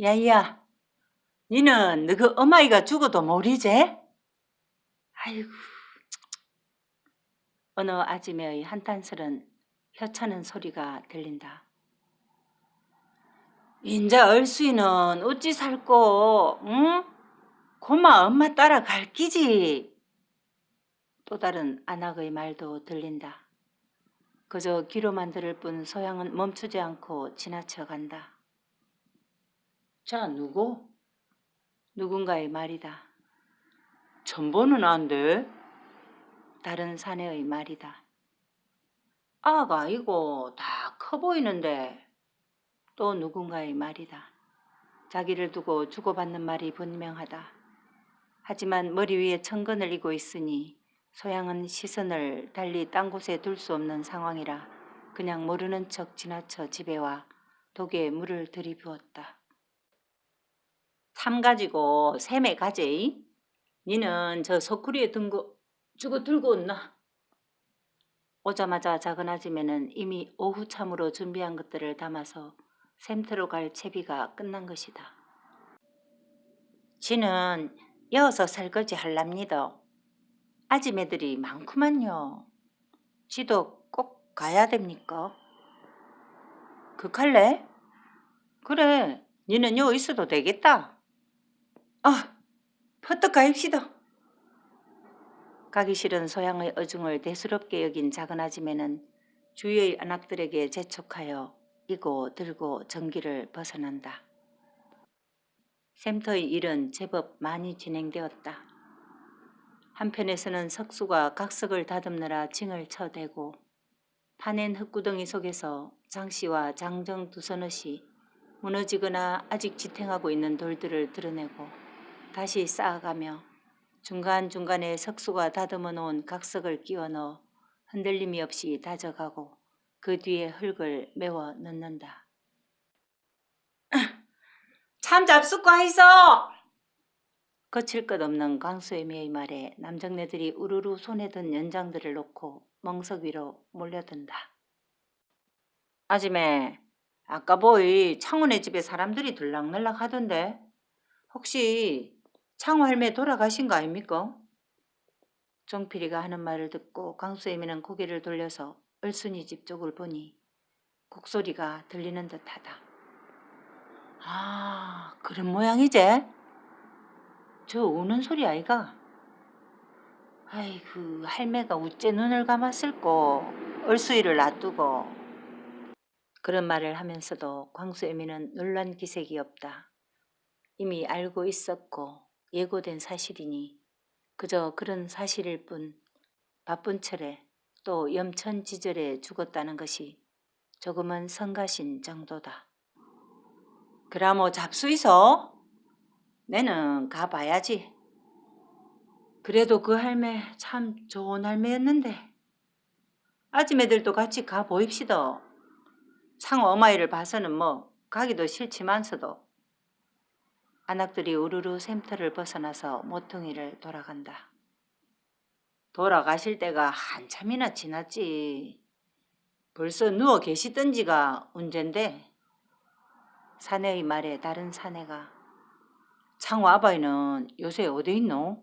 야야, 니는 너그 어마이가 죽어도 모르제? 아이고, 어느 아줌매의 한탄스런 혀차는 소리가 들린다. 인자 얼수이는 어찌 살꼬, 응? 고마 엄마 따라 갈 끼지. 또 다른 안악의 말도 들린다. 그저 귀로만 들을 뿐 소양은 멈추지 않고 지나쳐 간다. 자, 누구? 누군가의 말이다. 전번은 안 돼. 다른 사내의 말이다. 아가 아이고 다 커 보이는데. 또 누군가의 말이다. 자기를 두고 주고받는 말이 분명하다. 하지만 머리 위에 천건을 이고 있으니 소양은 시선을 달리 딴 곳에 둘 수 없는 상황이라 그냥 모르는 척 지나쳐 집에 와 독에 물을 들이부었다. 참 가지고 샘에 가재이? 니는 저 소쿠리에 든 거 주고 들고 온나? 오자마자 작은 아줌매는 이미 오후 참으로 준비한 것들을 담아서 샘터로 갈 채비가 끝난 것이다. 지는 여어서 설거지 할랍니다. 아줌매들이 많구만요. 지도 꼭 가야 됩니까? 그할래? 그래, 니는 여 있어도 되겠다. 아, 퍼뜩 가입시다. 가기 싫은 소양의 어중을 대수롭게 여긴 작은 아줌매는 주위의 안악들에게 재촉하여 이고 들고 전기를 벗어난다. 샘터의 일은 제법 많이 진행되었다. 한편에서는 석수가 각석을 다듬느라 징을 쳐대고 파낸 흙구덩이 속에서 장씨와 장정 두 서넛이 무너지거나 아직 지탱하고 있는 돌들을 드러내고 다시 쌓아가며 중간중간에 석수가 다듬어 놓은 각석을 끼워 넣어 흔들림이 없이 다져가고 그 뒤에 흙을 메워 넣는다. 참 잡숫고 하이소! 거칠 것 없는 광수애미의 말에 남정네들이 우르르 손에 든 연장들을 놓고 멍석 위로 몰려든다. 아줌매, 아까 보이 창훈의 집에 사람들이 들락날락 하던데 혹시 창호 할매 돌아가신 거 아닙니까? 종필이가 하는 말을 듣고 광수애미는 고개를 돌려서 얼순이 집 쪽을 보니 곡소리가 들리는 듯하다. 아, 그런 모양이제? 저 우는 소리 아이가? 아이고, 할매가 우째 눈을 감았을꼬. 얼수이를 놔두고. 그런 말을 하면서도 광수애미는 놀란 기색이 없다. 이미 알고 있었고 예고된 사실이니 그저 그런 사실일 뿐 바쁜 철에 또 염천지절에 죽었다는 것이 조금은 성가신 정도다. 그라모 잡수이소? 내는 가봐야지. 그래도 그 할매 참 좋은 할매였는데. 아줌매들도 같이 가보입시다. 창호 어마이를 봐서는 뭐 가기도 싫지만서도. 안악들이 우르르 샘터를 벗어나서 모퉁이를 돌아간다. 돌아가실 때가 한참이나 지났지. 벌써 누워 계시던 지가 언젠데. 사내의 말에 다른 사내가 창호 아바이는 요새 어디 있노?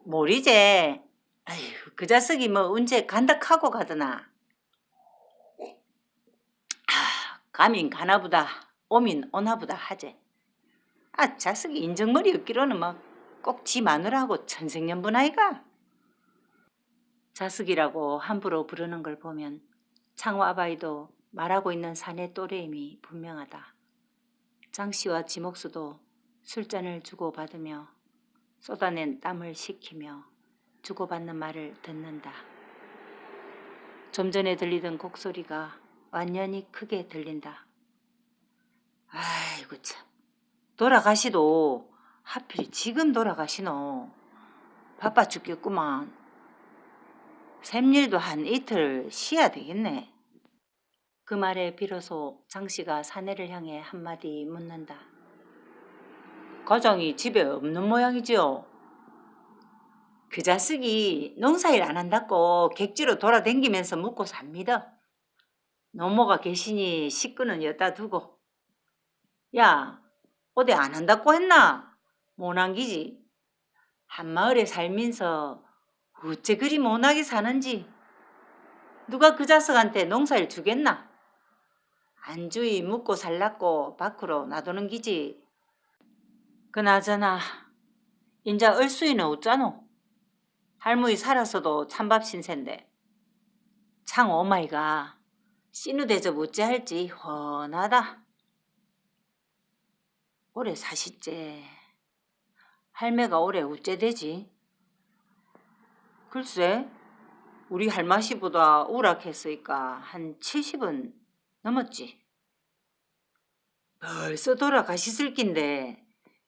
모리제. 아휴, 그 자식이 뭐 언제 간다하고 가더나. 가민 가나보다 오민 오나보다 하제. 자식이 인정머리 없기로는 뭐 꼭 지 마누라하고 천생연분 아이가. 자식이라고 함부로 부르는 걸 보면 창호 아바이도 말하고 있는 사내 또래임이 분명하다. 장씨와 지목수도 술잔을 주고받으며 쏟아낸 땀을 식히며 주고받는 말을 듣는다. 좀 전에 들리던 곡소리가 완연히 크게 들린다. 아이고 참, 돌아가시도 하필 지금 돌아가시노. 바빠 죽겠구만. 샘일도 한 이틀 쉬어야 되겠네. 그 말에 비로소 장씨가 사내를 향해 한마디 묻는다. 가장이 집에 없는 모양이지요. 그 자식이 농사일 안 한다고 객지로 돌아다니면서 묵고 삽니다. 노모가 계시니 식구는 여따 두고. 야, 어디 안 한다고 했나? 못 안기지. 한마을에 살면서 어째 그리 못하게 사는지. 누가 그 자식한테 농사일 주겠나? 안주히 묵고 살라고 밖으로 놔두는 기지. 그나저나 인자 얼수이는 어쩌노? 할머니 살았어도 찬밥 신세인데 창 오마이가 씨누 대접 어찌 할지 훤하다. 올해 40째. 할매가 올해 어째 되지? 글쎄 우리 할마시보다 우락했으니까 한 70은 넘었지. 벌써 돌아가시을 낀데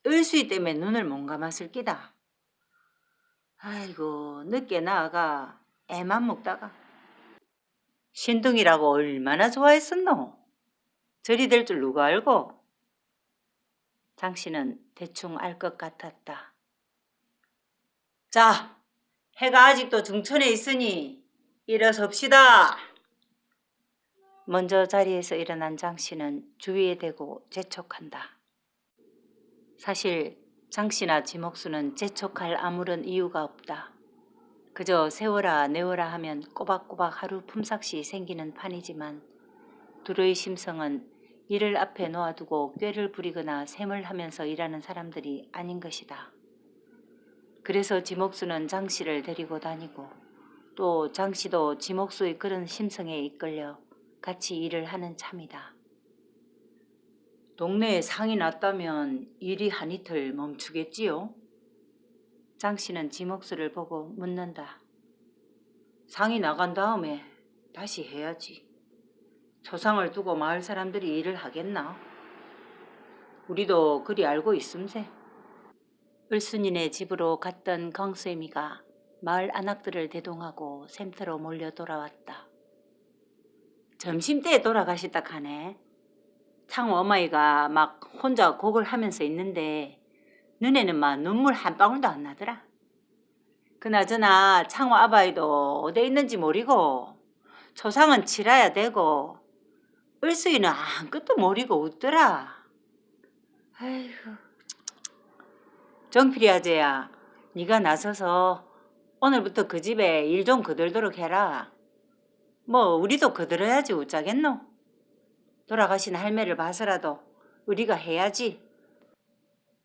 을수이 때문에 눈을 못 감았을 끼다. 아이고 늦게 나아가 애만 먹다가 신둥이라고 얼마나 좋아했었노? 저리 될 줄 누가 알고? 장씨는 대충 알 것 같았다. 자, 해가 아직도 중천에 있으니 일어섭시다. 먼저 자리에서 일어난 장씨는 주위에 대고 재촉한다. 사실 장씨나 지목수는 재촉할 아무런 이유가 없다. 그저 세워라 내워라 하면 꼬박꼬박 하루 품삯이 생기는 판이지만 둘의 심성은 일을 앞에 놓아두고 꾀를 부리거나 셈을 하면서 일하는 사람들이 아닌 것이다. 그래서 지목수는 장씨를 데리고 다니고 또 장씨도 지목수의 그런 심성에 이끌려 같이 일을 하는 참이다. 동네에 상이 났다면 일이 한 이틀 멈추겠지요? 장씨는 지목수를 보고 묻는다. 상이 나간 다음에 다시 해야지. 초상을 두고 마을 사람들이 일을 하겠나? 우리도 그리 알고 있음세. 을순이네 집으로 갔던 강수애미가 마을 안악들을 대동하고 샘터로 몰려 돌아왔다. 점심때에 돌아가시다 하네. 창 어마이가 막 혼자 곡을 하면서 있는데 눈에는 막 눈물 한 방울도 안 나더라. 그나저나 창호 아바이도 어디 있는지 모르고 초상은 치러야 되고 을수이는 아무것도 모르고 웃더라. 아이고. 정필이 아재야, 네가 나서서 오늘부터 그 집에 일 좀 거들도록 해라. 뭐 우리도 거들어야지 어쩌겠노? 돌아가신 할매를 봐서라도 우리가 해야지.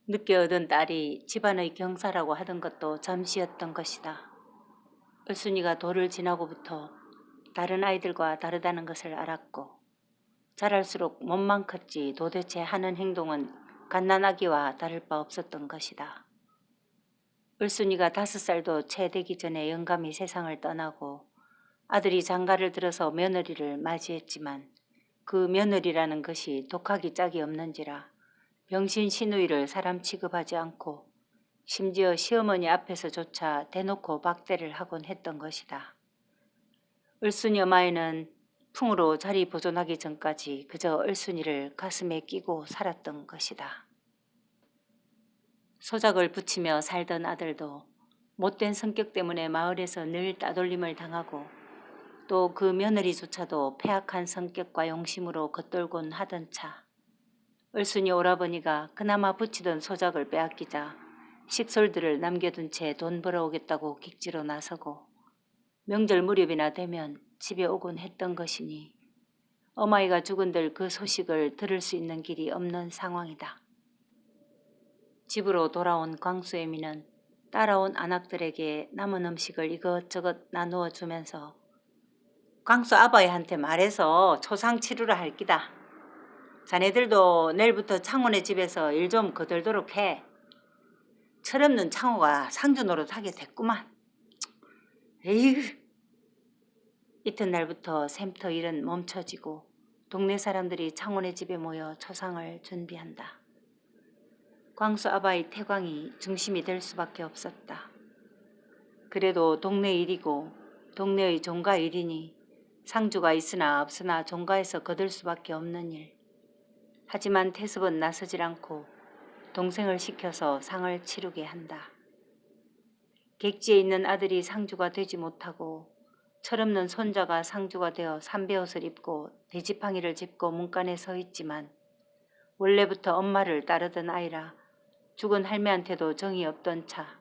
늦게 얻은 딸이 집안의 경사라고 하던 것도 잠시였던 것이다. 을순이가 돌을 지나고부터 다른 아이들과 다르다는 것을 알았고 자랄수록 몸만 컸지 도대체 하는 행동은 갓난아기와 다를 바 없었던 것이다. 을순이가 5살도 채 되기 전에 영감이 세상을 떠나고 아들이 장가를 들어서 며느리를 맞이했지만 그 며느리라는 것이 독하기 짝이 없는지라 병신 시누이를 사람 취급하지 않고 심지어 시어머니 앞에서조차 대놓고 박대를 하곤 했던 것이다. 을순이 어마이는 풍으로 자리 보존하기 전까지 그저 을순이를 가슴에 끼고 살았던 것이다. 소작을 붙이며 살던 아들도 못된 성격 때문에 마을에서 늘 따돌림을 당하고 또 그 며느리조차도 패악한 성격과 용심으로 겉돌곤 하던 차 을순이 오라버니가 그나마 붙이던 소작을 빼앗기자 식솔들을 남겨둔 채 돈 벌어오겠다고 객지로 나서고 명절 무렵이나 되면 집에 오곤 했던 것이니 어마이가 죽은들 그 소식을 들을 수 있는 길이 없는 상황이다. 집으로 돌아온 광수애미는 따라온 안악들에게 남은 음식을 이것저것 나누어 주면서 광수 아바이한테 말해서 초상 치르라 할 기다. 자네들도 내일부터 창호네 집에서 일 좀 거들도록 해. 철없는 창호가 상주 노릇하게 됐구만. 에휴. 이튿날부터 샘터 일은 멈춰지고 동네 사람들이 창호네 집에 모여 초상을 준비한다. 광수 아바이 태광이 중심이 될 수밖에 없었다. 그래도 동네 일이고 동네의 종가 일이니 상주가 있으나 없으나 종가에서 거들 수밖에 없는 일. 하지만 태습은 나서질 않고 동생을 시켜서 상을 치르게 한다. 객지에 있는 아들이 상주가 되지 못하고 철없는 손자가 상주가 되어 삼배옷을 입고 돼지팡이를 짚고 문간에 서 있지만 원래부터 엄마를 따르던 아이라 죽은 할매한테도 정이 없던 차.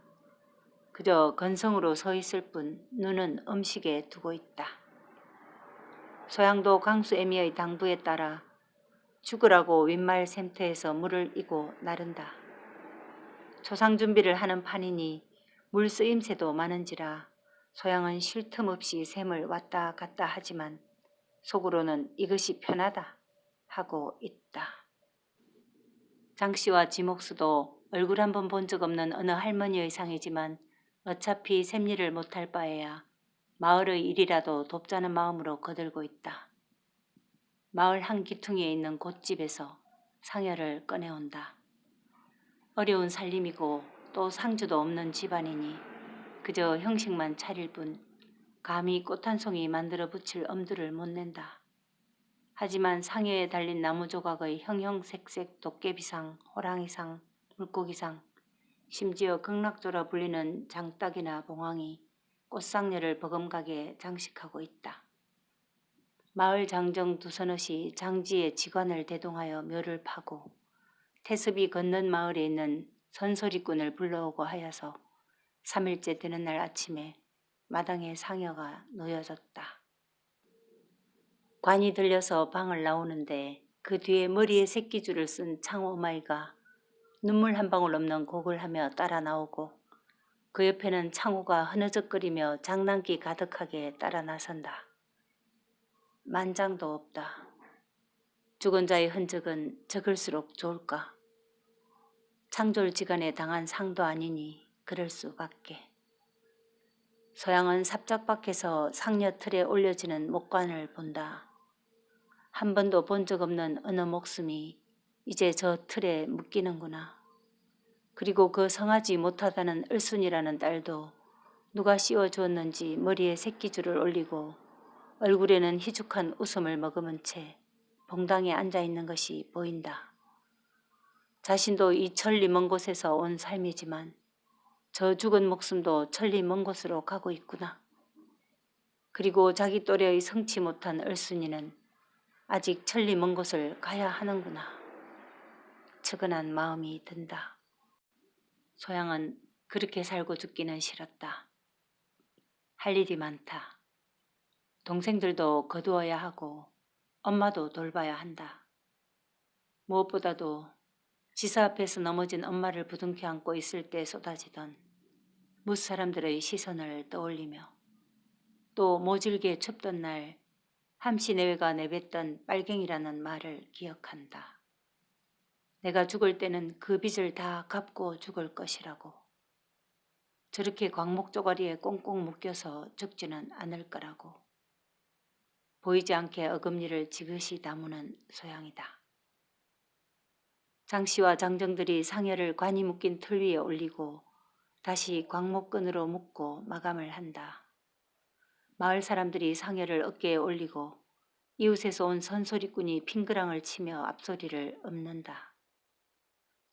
그저 건성으로 서 있을 뿐 눈은 음식에 두고 있다. 소양도 강수 애미의 당부에 따라 죽으라고 윗마을 샘터에서 물을 이고 나른다. 초상 준비를 하는 판이니 물 쓰임새도 많은지라 소양은 쉴 틈 없이 샘을 왔다 갔다 하지만 속으로는 이것이 편하다 하고 있다. 장씨와 지목수도 얼굴 한번 본 적 없는 어느 할머니의 상이지만 어차피 샘일을 못할 바에야 마을의 일이라도 돕자는 마음으로 거들고 있다. 마을 한 기퉁이에 있는 곶집에서 상여를 꺼내온다. 어려운 살림이고 또 상주도 없는 집안이니 그저 형식만 차릴 뿐 감히 꽃 한 송이 만들어 붙일 엄두를 못 낸다. 하지만 상여에 달린 나무 조각의 형형색색 도깨비상, 호랑이상, 물고기상, 심지어 극락조라 불리는 장딱이나 봉황이 꽃상녀를 버금가게 장식하고 있다. 마을 장정 두서넛이 장지의 직관을 대동하여 묘를 파고 태습이 건넌 마을에 있는 선소리꾼을 불러오고 하여서 3일째 되는 날 아침에 마당에 상여가 놓여졌다. 관이 들려서 방을 나오는데 그 뒤에 머리에 새끼줄을 쓴 창호 어마이가 눈물 한 방울 없는 곡을 하며 따라 나오고 그 옆에는 창호가 흐느적거리며 장난기 가득하게 따라 나선다. 만장도 없다. 죽은 자의 흔적은 적을수록 좋을까. 창졸지간에 당한 상도 아니니 그럴 수밖에. 소양은 삽작 밖에서 상여 틀에 올려지는 목관을 본다. 한 번도 본 적 없는 어느 목숨이 이제 저 틀에 묶이는구나. 그리고 그 성하지 못하다는 을순이라는 딸도 누가 씌워주었는지 머리에 새끼줄을 올리고 얼굴에는 희죽한 웃음을 머금은 채 봉당에 앉아있는 것이 보인다. 자신도 이 천리 먼 곳에서 온 삶이지만 저 죽은 목숨도 천리 먼 곳으로 가고 있구나. 그리고 자기 또래의 성치 못한 을순이는 아직 천리 먼 곳을 가야 하는구나. 측은한 마음이 든다. 소양은 그렇게 살고 죽기는 싫었다. 할 일이 많다. 동생들도 거두어야 하고 엄마도 돌봐야 한다. 무엇보다도 지사 앞에서 넘어진 엄마를 부둥켜 안고 있을 때 쏟아지던 무사람들의 시선을 떠올리며 또 모질게 춥던 날 함씨 내외가 내뱉던 빨갱이라는 말을 기억한다. 내가 죽을 때는 그 빚을 다 갚고 죽을 것이라고. 저렇게 광목 쪼가리에 꽁꽁 묶여서 죽지는 않을 거라고. 보이지 않게 어금니를 지그시 다무는 소양이다. 장씨와 장정들이 상여를 관이 묶인 틀 위에 올리고 다시 광목끈으로 묶고 마감을 한다. 마을 사람들이 상여를 어깨에 올리고 이웃에서 온 선소리꾼이 핑그랑을 치며 앞소리를 읊는다.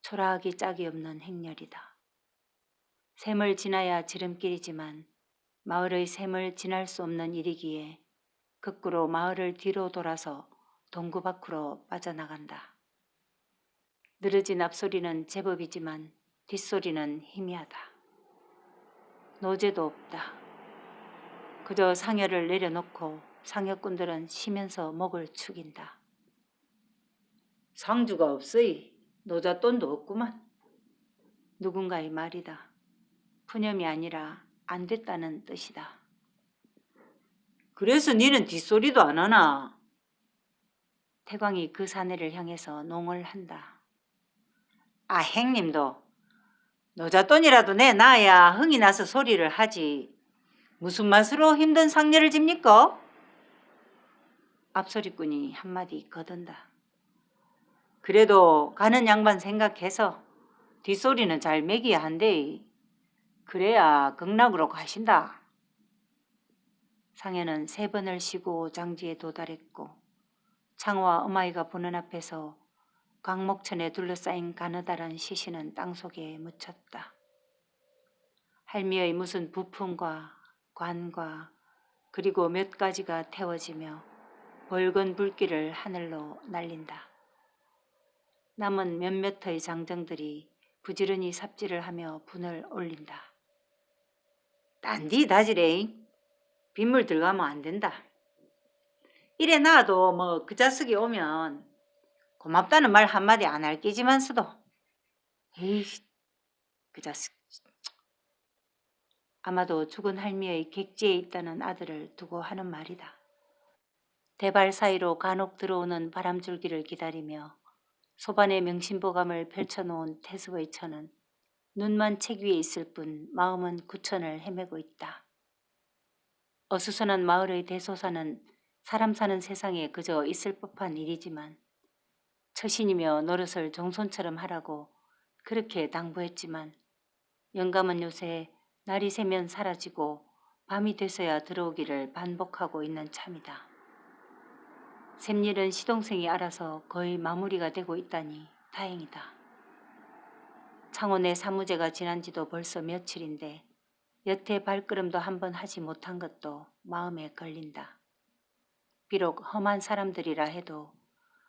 초라하기 짝이 없는 행렬이다. 샘을 지나야 지름길이지만 마을의 샘을 지날 수 없는 일이기에 거꾸로 마을을 뒤로 돌아서 동구 밖으로 빠져나간다. 늘어진 앞소리는 제법이지만 뒷소리는 희미하다. 노제도 없다. 그저 상여를 내려놓고 상여꾼들은 쉬면서 목을 축인다. 상주가 없으이 노잣돈도 없구만. 누군가의 말이다. 푸념이 아니라 안 됐다는 뜻이다. 그래서 니는 뒷소리도 안 하나? 태광이 그 사내를 향해서 농을 한다. 아, 행님도 노잣돈이라도 내놔야 흥이 나서 소리를 하지. 무슨 맛으로 힘든 상여를 집니까? 앞소리꾼이 한마디 거둔다. 그래도 가는 양반 생각해서 뒷소리는 잘 매기야 한대. 그래야 극락으로 가신다. 상여는 3번을 쉬고 장지에 도달했고 창호와 어마이가 보는 앞에서 광목천에 둘러싸인 가느다란 시신은 땅속에 묻혔다. 할미의 무슨 부품과 관과 그리고 몇 가지가 태워지며 붉은 불길을 하늘로 날린다. 남은 몇몇의 장정들이 부지런히 삽질을 하며 분을 올린다. 딴디 다지래. 빗물 들어가면 안 된다. 이래 놔도 뭐 그 자식이 오면 고맙다는 말 한마디 안 할 끼지만서도 에이 그 자식. 아마도 죽은 할미의 객지에 있다는 아들을 두고 하는 말이다. 대발 사이로 간혹 들어오는 바람줄기를 기다리며 소반의 명심보감을 펼쳐놓은 태수의 처는 눈만 책 위에 있을 뿐 마음은 구천을 헤매고 있다. 어수선한 마을의 대소사는 사람 사는 세상에 그저 있을 법한 일이지만 처신이며 노릇을 정손처럼 하라고 그렇게 당부했지만 영감은 요새 날이 새면 사라지고 밤이 돼서야 들어오기를 반복하고 있는 참이다. 샘일은 시동생이 알아서 거의 마무리가 되고 있다니 다행이다. 창원의 사무제가 지난 지도 벌써 며칠인데 여태 발걸음도 한번 하지 못한 것도 마음에 걸린다. 비록 험한 사람들이라 해도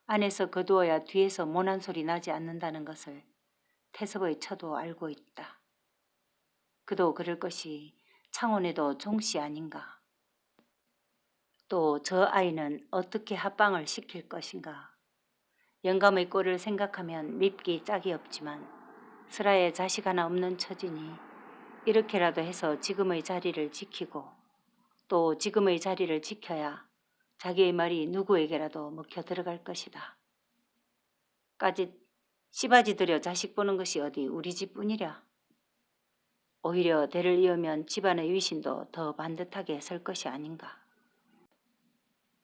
안에서 거두어야 뒤에서 모난 소리 나지 않는다는 것을 태섭의 처도 알고 있다. 그도 그럴 것이 창원에도 종씨 아닌가. 또 저 아이는 어떻게 합방을 시킬 것인가. 영감의 꼴을 생각하면 밉기 짝이 없지만 슬아에 자식 하나 없는 처지니 이렇게라도 해서 지금의 자리를 지키고 또 지금의 자리를 지켜야 자기의 말이 누구에게라도 먹혀 들어갈 것이다. 까짓 씨바지 들여 자식 보는 것이 어디 우리 집뿐이랴. 오히려 대를 이으면 집안의 위신도 더 반듯하게 설 것이 아닌가.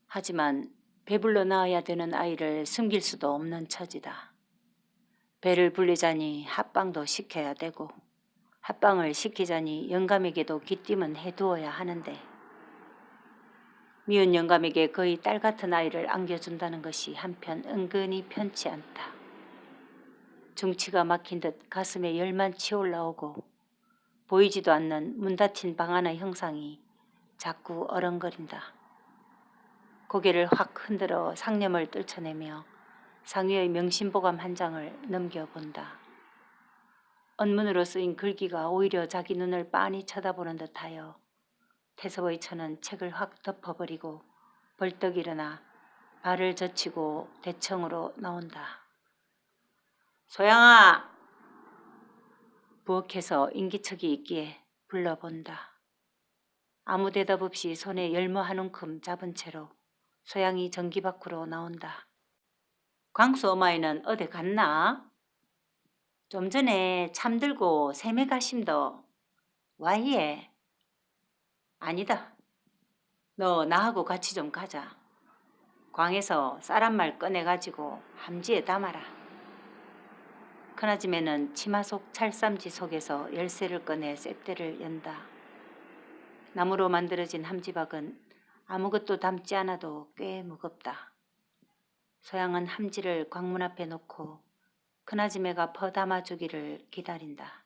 하지만 배불러 낳아야 되는 아이를 숨길 수도 없는 처지다. 배를 불리자니 합방도 시켜야 되고 합방을 시키자니 영감에게도 귀띔은 해두어야 하는데 미운 영감에게 거의 딸 같은 아이를 안겨준다는 것이 한편 은근히 편치 않다. 중치가 막힌 듯 가슴에 열만 치올라오고 보이지도 않는 문 닫힌 방 안의 형상이 자꾸 어렁거린다. 고개를 확 흔들어 상념을 떨쳐내며 상위의 명심보감 한 장을 넘겨본다. 언문으로 쓰인 글귀가 오히려 자기 눈을 빤히 쳐다보는 듯하여 태섭의 처는 책을 확 덮어버리고 벌떡 일어나 발을 젖히고 대청으로 나온다. 소양아! 부엌에서 인기척이 있기에 불러본다. 아무 대답 없이 손에 열무 한 움큼 잡은 채로 소양이 전기 밖으로 나온다. 광수 어마이는 어디 갔나? 좀 전에 참들고 새매 가심도 와이에. 아니다. 너 나하고 같이 좀 가자. 광에서 쌀 한 말 꺼내가지고 함지에 담아라. 큰아줌매는 치마 속 찰쌈지 속에서 열쇠를 꺼내 쇳대를 연다. 나무로 만들어진 함지박은 아무것도 담지 않아도 꽤 무겁다. 소양은 함지를 광문 앞에 놓고 큰아줌매가 퍼 담아주기를 기다린다.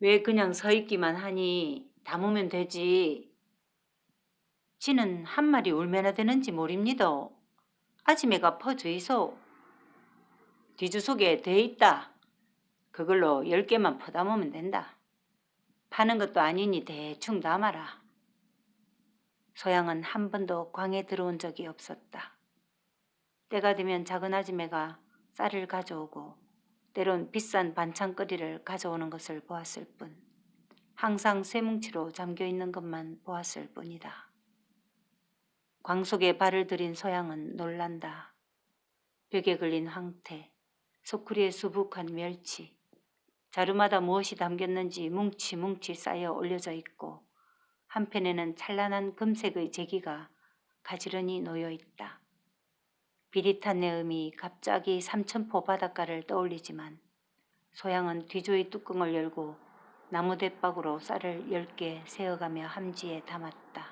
왜 그냥 서 있기만 하니? 담으면 되지. 지는 한 마리 울매나 되는지 모릅니다. 아줌매가 퍼주이소. 뒤주속에 돼 있다. 그걸로 10개만 퍼담으면 된다. 파는 것도 아니니 대충 담아라. 소양은 한 번도 광에 들어온 적이 없었다. 때가 되면 작은 아줌매가 쌀을 가져오고 때론 비싼 반찬거리를 가져오는 것을 보았을 뿐 항상 쇠뭉치로 잠겨있는 것만 보았을 뿐이다. 광 속에 발을 들인 소양은 놀란다. 벽에 걸린 황태, 소쿠리에 수북한 멸치, 자루마다 무엇이 담겼는지 뭉치뭉치 쌓여 올려져 있고 한편에는 찬란한 금색의 제기가 가지런히 놓여 있다. 비릿한 내음이 갑자기 삼천포 바닷가를 떠올리지만 소양은 뒤조의 뚜껑을 열고 나무 대박으로 쌀을 10개 세어가며 함지에 담았다.